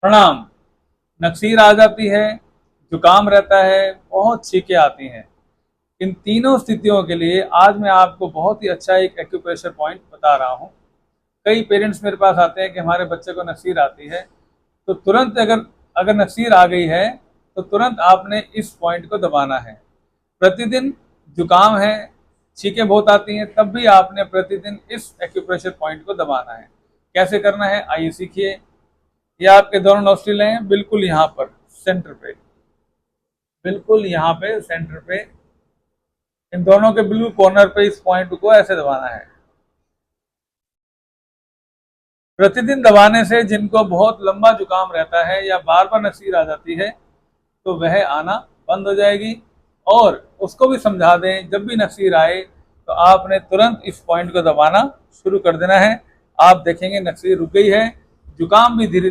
प्रणाम। नक्सीर आ जाती है, जुकाम रहता है, बहुत छींकें आती हैं। इन तीनों स्थितियों के लिए आज मैं आपको बहुत ही अच्छा एक एक्यूप्रेशर पॉइंट बता रहा हूँ। कई पेरेंट्स मेरे पास आते हैं कि हमारे बच्चे को नक्सीर आती है, तो तुरंत अगर अगर नक्सीर आ गई है तो तुरंत आपने इस पॉइंट को दबाना है। प्रतिदिन जुकाम है, छींकें बहुत आती हैं, तब भी आपने प्रतिदिन इस एक्यूप्रेशर पॉइंट को दबाना है। कैसे करना है आइए सीखिए। ये आपके दोनों नोस्ट्रिल हैं, बिल्कुल यहाँ पर सेंटर पे, बिल्कुल यहाँ पे सेंटर पे, इन दोनों के बिल्कुल कॉर्नर पे इस पॉइंट को ऐसे दबाना है। प्रतिदिन दबाने से जिनको बहुत लंबा जुकाम रहता है या बार बार नक्सीर आ जाती है तो वह आना बंद हो जाएगी। और उसको भी समझा दें जब भी नक्सीर आए तो आपने तुरंत इस पॉइंट को दबाना शुरू कर देना है। आप देखेंगे नक्सीर रुक गई है, जुकाम भी धीरे